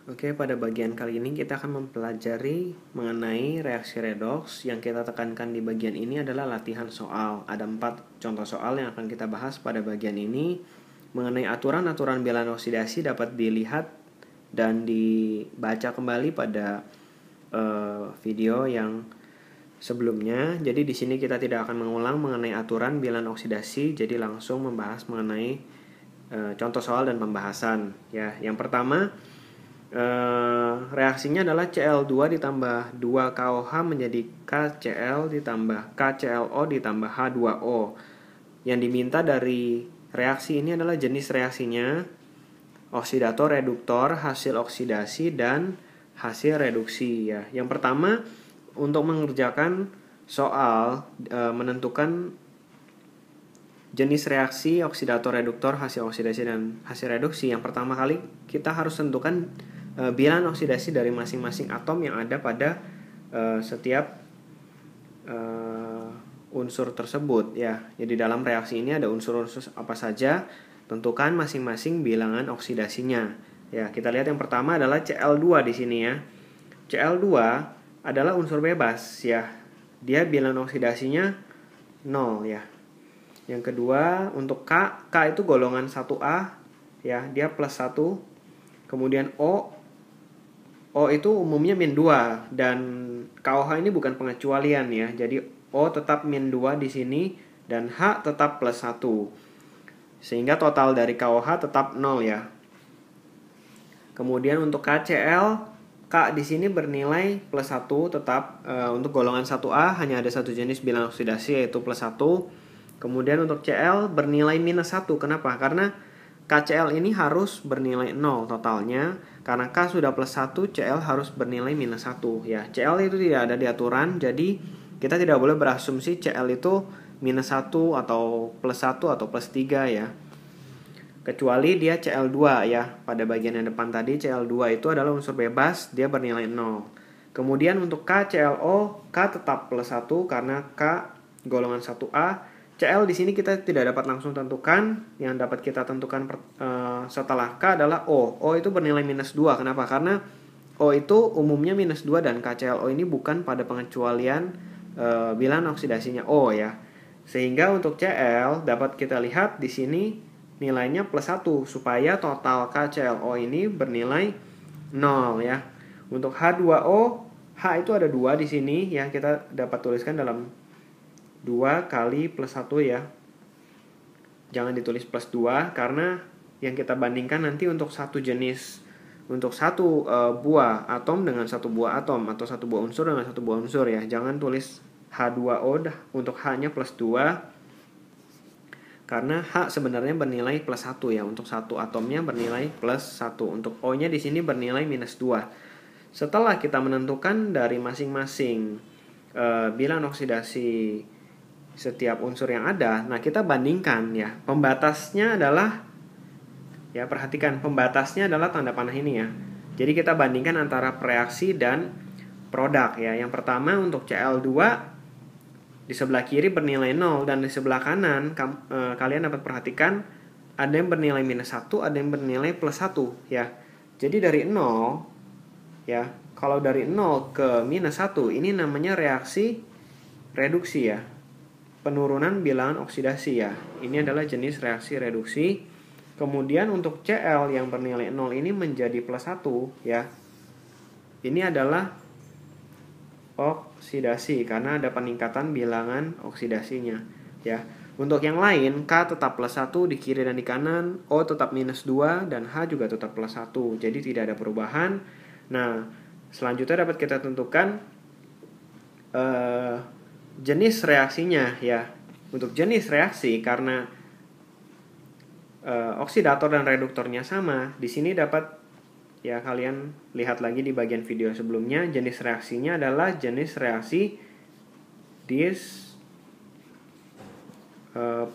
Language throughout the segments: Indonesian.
Oke, pada bagian kali ini kita akan mempelajari mengenai reaksi redoks. Yang kita tekankan di bagian ini adalah latihan soal. Ada 4 contoh soal yang akan kita bahas pada bagian ini. Mengenai aturan-aturan bilangan oksidasi dapat dilihat dan dibaca kembali pada video yang sebelumnya. Jadi di sini kita tidak akan mengulang mengenai aturan bilangan oksidasi, jadi langsung membahas mengenai contoh soal dan pembahasan. Ya, yang pertama, reaksinya adalah Cl2 ditambah 2KOH menjadi KCl ditambah KClO ditambah H2O. Yang diminta dari reaksi ini adalah jenis reaksinya, oksidator, reduktor, hasil oksidasi, dan hasil reduksi. Ya. Yang pertama, untuk mengerjakan soal menentukan jenis reaksi, oksidator, reduktor, hasil oksidasi, dan hasil reduksi, yang pertama kali kita harus tentukan bilangan oksidasi dari masing-masing atom yang ada pada setiap unsur tersebut ya. Jadi dalam reaksi ini ada unsur-unsur apa saja, tentukan masing-masing bilangan oksidasinya. Ya, kita lihat yang pertama adalah Cl2 di sini ya. Cl2 adalah unsur bebas ya. Dia bilangan oksidasinya 0 ya. Yang kedua untuk K itu golongan 1A ya, dia plus 1. Kemudian O itu umumnya min 2 dan KOH ini bukan pengecualian ya. Jadi O tetap min 2 di sini dan H tetap plus 1. Sehingga total dari KOH tetap 0 ya. Kemudian untuk KCl, K di sini bernilai plus 1 tetap. Untuk golongan 1A hanya ada satu jenis bilangan oksidasi yaitu plus 1. Kemudian untuk Cl bernilai minus 1. Kenapa? Karena KCl ini harus bernilai 0 totalnya. Karena K sudah plus 1, Cl harus bernilai minus 1 ya. Cl itu tidak ada di aturan, jadi kita tidak boleh berasumsi Cl itu minus 1 atau plus 1 atau plus 3 ya. Kecuali dia Cl2 ya. Pada bagian yang depan tadi Cl2 itu adalah unsur bebas, dia bernilai 0. Kemudian untuk KClO, K tetap plus 1 karena K golongan 1A. Cl di sini kita tidak dapat langsung tentukan. Yang dapat kita tentukan setelah K adalah O. O itu bernilai minus 2. Kenapa? Karena O itu umumnya minus 2 dan KClO ini bukan pada pengecualian bilangan oksidasinya O ya. Sehingga untuk Cl dapat kita lihat di sini nilainya plus 1 supaya total KClO ini bernilai 0 ya. Untuk H2O, H itu ada 2 di sini ya, kita dapat tuliskan dalam 2 kali plus 1 ya. Jangan ditulis plus 2 karena yang kita bandingkan nanti untuk satu jenis, untuk satu buah atom dengan satu buah atom atau satu buah unsur dengan satu buah unsur ya. Jangan tulis H2O dah untuk H-nya plus 2 karena H sebenarnya bernilai plus 1 ya. Untuk satu atomnya bernilai plus 1. Untuk O-nya di sini bernilai minus 2. Setelah kita menentukan dari masing-masing bilangan oksidasi setiap unsur yang ada, nah kita bandingkan ya. Pembatasnya adalah ya, perhatikan pembatasnya adalah tanda panah ini ya. Jadi kita bandingkan antara reaksi dan produk ya. Yang pertama untuk Cl2 di sebelah kiri bernilai 0 dan di sebelah kanan kalian dapat perhatikan ada yang bernilai minus 1, ada yang bernilai plus 1 ya. Jadi dari 0 ya, kalau dari 0 ke minus 1 ini namanya reaksi reduksi ya. Penurunan bilangan oksidasi ya. Ini adalah jenis reaksi reduksi. Kemudian untuk Cl yang bernilai 0 ini menjadi plus 1 ya. Ini adalah oksidasi karena ada peningkatan bilangan oksidasinya ya. Untuk yang lain K tetap plus 1 di kiri dan di kanan, O tetap minus 2 dan H juga tetap plus 1. Jadi tidak ada perubahan. Nah, selanjutnya dapat kita tentukan jenis reaksinya ya. Untuk jenis reaksi karena oksidator dan reduktornya sama, di sini dapat ya kalian lihat lagi di bagian video sebelumnya, jenis reaksinya adalah jenis reaksi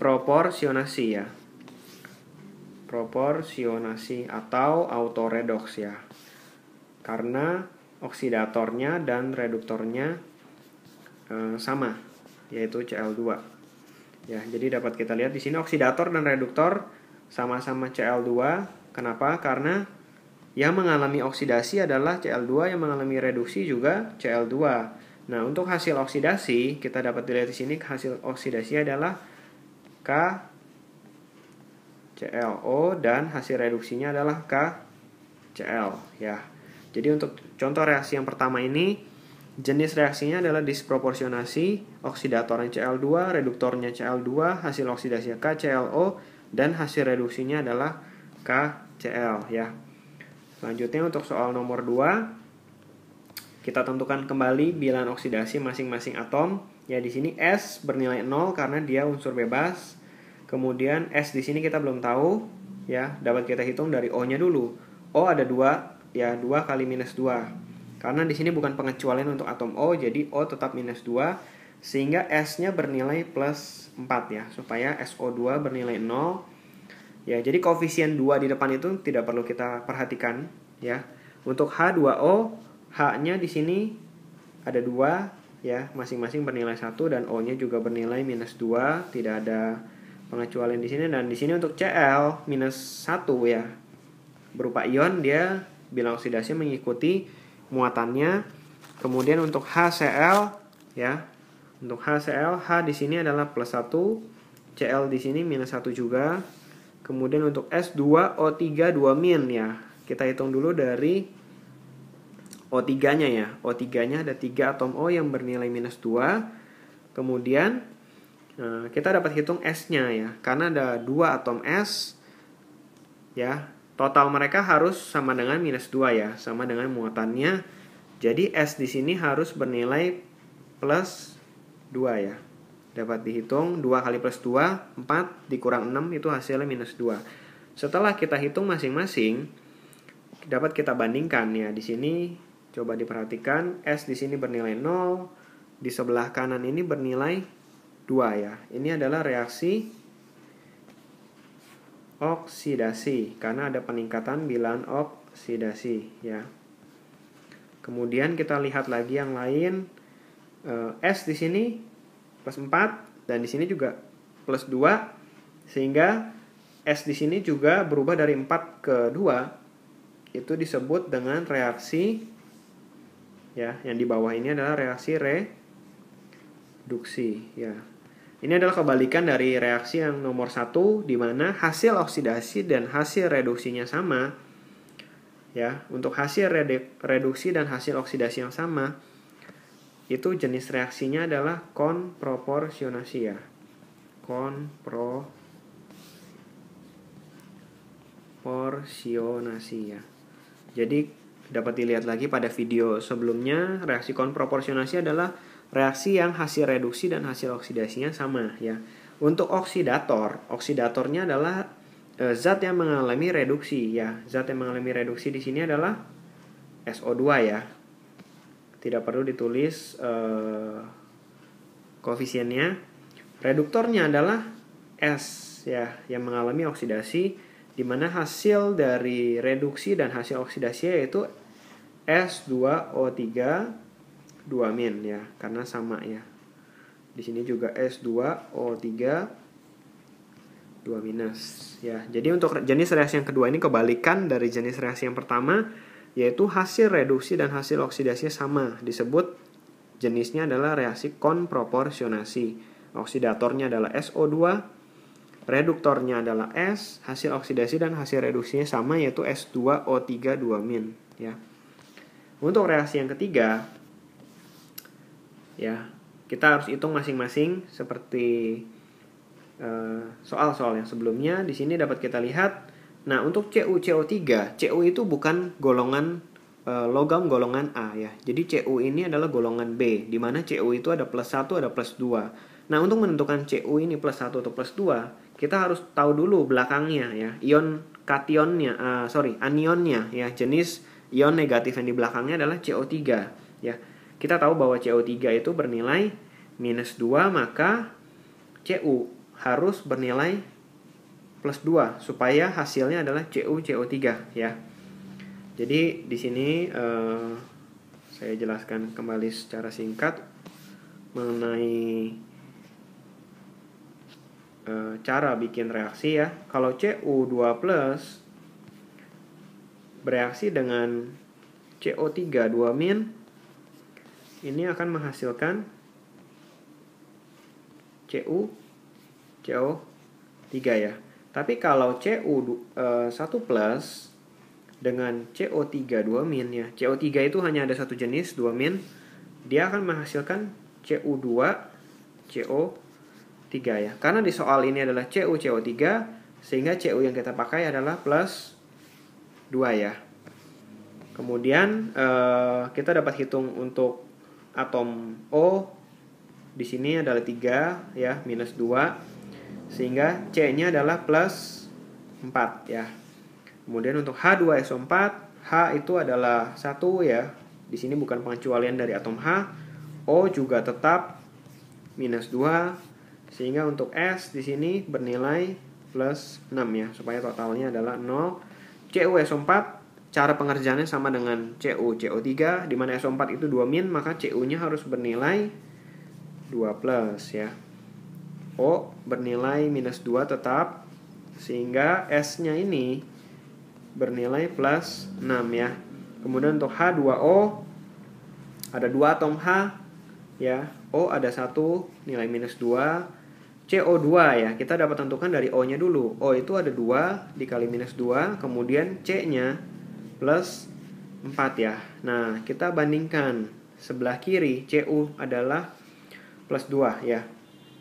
proporsionasi ya. Proporsionasi atau autoredoks ya. Karena oksidatornya dan reduktornya sama, yaitu Cl2. Ya, jadi dapat kita lihat di sini oksidator dan reduktor sama-sama Cl2. Kenapa? Karena Yang mengalami oksidasi adalah Cl2, yang mengalami reduksi juga Cl2. Nah, untuk hasil oksidasi, kita dapat dilihat di sini hasil oksidasi adalah KClO dan hasil reduksinya adalah KCl ya. Jadi untuk contoh reaksi yang pertama ini, jenis reaksinya adalah disproporsionasi, oksidatornya Cl2, reduktornya Cl2, hasil oksidasinya KClO dan hasil reduksinya adalah KCl ya. Selanjutnya untuk soal nomor 2, kita tentukan kembali bilangan oksidasi masing-masing atom. Ya, di sini S bernilai 0 karena dia unsur bebas. Kemudian S di sini kita belum tahu, ya, dapat kita hitung dari O-nya dulu. O ada 2, ya, 2 kali minus 2. Karena di sini bukan pengecualian untuk atom O, jadi O tetap minus 2, sehingga S-nya bernilai plus 4 ya, supaya SO2 bernilai 0. Ya, jadi koefisien 2 di depan itu tidak perlu kita perhatikan ya. Untuk H2O, H-nya di sini ada 2 ya, masing-masing bernilai 1 dan O-nya juga bernilai minus 2, tidak ada pengecualian di sini. Dan di sini untuk Cl minus 1 ya. Berupa ion, dia bilangan oksidasi mengikuti muatannya. Kemudian untuk HCl ya. Untuk HCl, H di sini adalah plus 1, Cl di sini minus 1 juga. Kemudian untuk S2O3 2- ya. Kita hitung dulu dari O3-nya ya. O3-nya ada 3 atom O yang bernilai minus 2. Kemudian kita dapat hitung S-nya ya. Karena ada 2 atom S ya. Total mereka harus sama dengan minus 2 ya. Sama dengan muatannya. Jadi S di sini harus bernilai plus 2 ya. Dapat dihitung 2 kali plus 2, 4 dikurang 6 itu hasilnya minus 2. Setelah kita hitung masing-masing, dapat kita bandingkan ya. Di sini coba diperhatikan, S di sini bernilai 0, di sebelah kanan ini bernilai 2 ya. Ini adalah reaksi oksidasi karena ada peningkatan bilangan oksidasi ya. Kemudian kita lihat lagi yang lain, S di sini plus 4 dan di sini juga plus 2, sehingga S di sini juga berubah dari 4 ke 2. Itu disebut dengan reaksi ya, yang di bawah ini adalah reaksi reduksi ya. Ini adalah kebalikan dari reaksi yang nomor 1 di mana hasil oksidasi dan hasil reduksinya sama. Ya, untuk hasil reduksi dan hasil oksidasi yang sama, itu jenis reaksinya adalah konproporsionasi ya. Konproporsionasi ya. Jadi dapat dilihat lagi pada video sebelumnya, reaksi konproporsionasi adalah reaksi yang hasil reduksi dan hasil oksidasinya sama ya. Untuk oksidatornya adalah zat yang mengalami reduksi ya. Zat yang mengalami reduksi di sini adalah SO2 ya. Tidak perlu ditulis koefisiennya. Reduktornya adalah S ya, yang mengalami oksidasi, di mana hasil dari reduksi dan hasil oksidasi yaitu S2O3 2- ya, karena sama ya. Di sini juga S2O3 2- ya. Jadi untuk jenis reaksi yang kedua ini kebalikan dari jenis reaksi yang pertama, yaitu hasil reduksi dan hasil oksidasinya sama. Disebut jenisnya adalah reaksi konproporsionasi. Oksidatornya adalah SO2, reduktornya adalah S, hasil oksidasi dan hasil reduksinya sama yaitu S2O3 2- ya. Untuk reaksi yang ketiga ya, kita harus hitung masing-masing seperti soal-soal yang sebelumnya. Di sini dapat kita lihat. Nah, untuk CuCO3, Cu itu bukan golongan logam golongan A ya. Jadi Cu ini adalah golongan B, di mana Cu itu ada plus 1, ada plus 2. Nah, untuk menentukan Cu ini plus 1 atau plus 2, kita harus tahu dulu belakangnya ya. Ion kationnya, anionnya ya. Jenis ion negatif yang di belakangnya adalah CO3 ya. Kita tahu bahwa CO3 itu bernilai minus 2, maka Cu harus bernilai plus 2 supaya hasilnya adalah CuCO3 ya. Jadi di sini saya jelaskan kembali secara singkat mengenai cara bikin reaksi ya. Kalau Cu2+ bereaksi dengan CO3 2-, ini akan menghasilkan CO3 ya. Tapi kalau Cu1+ dengan CO3 2- ya. CO3 itu hanya ada satu jenis 2-, dia akan menghasilkan Cu2 CO3 ya. Karena di soal ini adalah CO3, sehingga Cu yang kita pakai adalah +2 ya. Kemudian kita dapat hitung untuk atom O di sini adalah 3 ya, -2, sehingga C-nya adalah +4 ya. Kemudian untuk H2SO4, H itu adalah 1 ya. Di sini bukan pengecualian dari atom H. O juga tetap -2, sehingga untuk S di sini bernilai +6 ya, supaya totalnya adalah 0. CuSO4 cara pengerjaannya sama dengan CO3, di mana SO4 itu 2-, maka Cu-nya harus bernilai 2+ ya. O bernilai -2 tetap, sehingga S-nya ini bernilai +6 ya. Kemudian untuk H2O ada 2 atom H ya. O ada 1 nilai -2. CO2 ya, kita dapat tentukan dari O-nya dulu. O itu ada 2 dikali -2, kemudian C-nya +4 ya. Nah, kita bandingkan sebelah kiri Cu adalah +2 ya.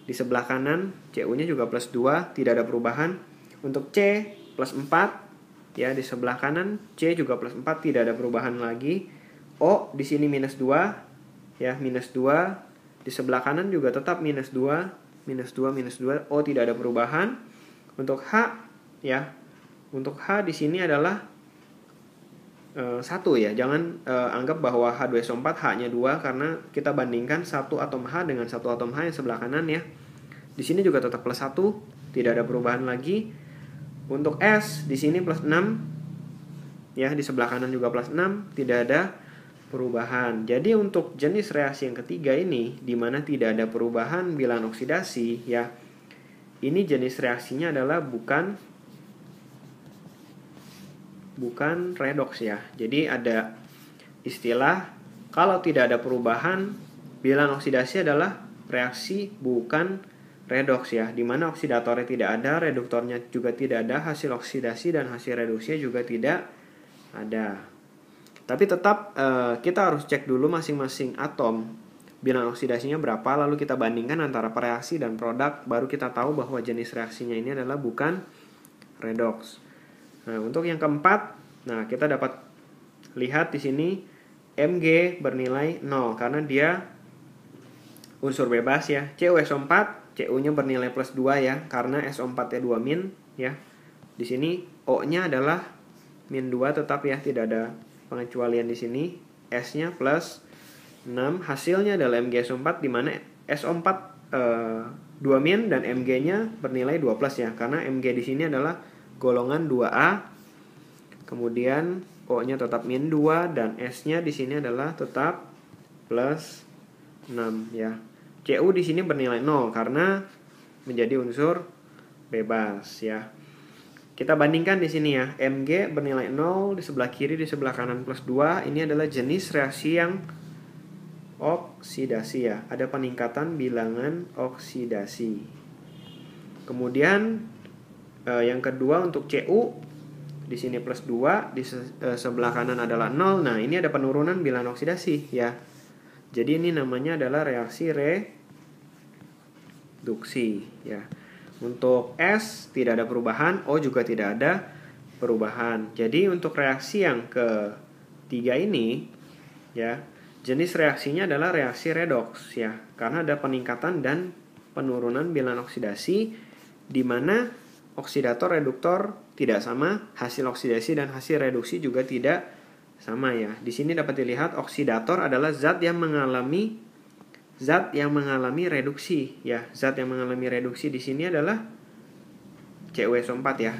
Di sebelah kanan Cu-nya juga +2, tidak ada perubahan. Untuk C +4 ya, di sebelah kanan C juga +4, tidak ada perubahan lagi. O di sini -2 ya, -2. Di sebelah kanan juga tetap -2, -2. O tidak ada perubahan. Untuk H ya. Untuk H di sini adalah 1 ya. Jangan anggap bahwa H2SO4 H-nya 2, karena kita bandingkan satu atom H dengan satu atom H yang sebelah kanan ya. Di sini juga tetap +1, tidak ada perubahan lagi. Untuk S di sini +6 ya, di sebelah kanan juga +6, tidak ada perubahan. Jadi untuk jenis reaksi yang ketiga ini, di mana tidak ada perubahan bilangan oksidasi ya, ini jenis reaksinya adalah bukan redoks ya. Jadi ada istilah kalau tidak ada perubahan bilangan oksidasi adalah reaksi bukan redoks ya, di mana oksidatornya tidak ada, reduktornya juga tidak ada, hasil oksidasi dan hasil reduksinya juga tidak ada. Tapi tetap kita harus cek dulu masing-masing atom bilangan oksidasinya berapa, lalu kita bandingkan antara reaksi dan produk, baru kita tahu bahwa jenis reaksinya ini adalah bukan redoks. Nah, untuk yang keempat, nah kita dapat lihat di sini Mg bernilai 0 karena dia unsur bebas ya. CuSO4, Cu-nya bernilai +2 ya, karena SO4-nya 2- ya. Di sini O-nya adalah -2 tetap ya, tidak ada pengecualian di sini. S-nya +6, hasilnya adalah MgSO4, di mana SO4 2- dan Mg-nya bernilai 2+ ya, karena Mg di sini adalah golongan 2A. Kemudian O-nya tetap -2 dan S-nya di sini adalah tetap +6 ya. Cu di sini bernilai 0 karena menjadi unsur bebas ya. Kita bandingkan di sini ya. Mg bernilai 0 di sebelah kiri, di sebelah kanan +2. Ini adalah jenis reaksi yang oksidasi ya. Ada peningkatan bilangan oksidasi. Kemudian yang kedua untuk Cu di sini +2, di sebelah kanan adalah 0. Nah, ini ada penurunan bilangan oksidasi ya. Jadi ini namanya adalah reaksi reduksi ya. Untuk S tidak ada perubahan, O juga tidak ada perubahan. Jadi untuk reaksi yang ketiga ini ya, jenis reaksinya adalah reaksi redoks ya, karena ada peningkatan dan penurunan bilangan oksidasi, di mana oksidator reduktor tidak sama, hasil oksidasi dan hasil reduksi juga tidak sama ya. Di sini dapat dilihat oksidator adalah zat yang mengalami reduksi ya. Zat yang mengalami reduksi di sini adalah CuSO4 ya.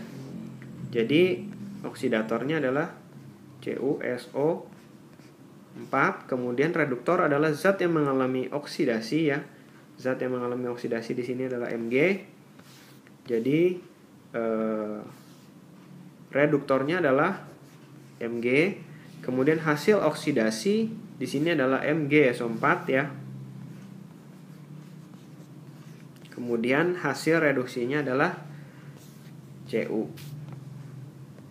Jadi oksidatornya adalah CuSO4, kemudian reduktor adalah zat yang mengalami oksidasi ya. Zat yang mengalami oksidasi di sini adalah Mg. Jadi reduktornya adalah Mg. Kemudian hasil oksidasi di sini adalah MgSO4 ya. Kemudian hasil reduksinya adalah Cu.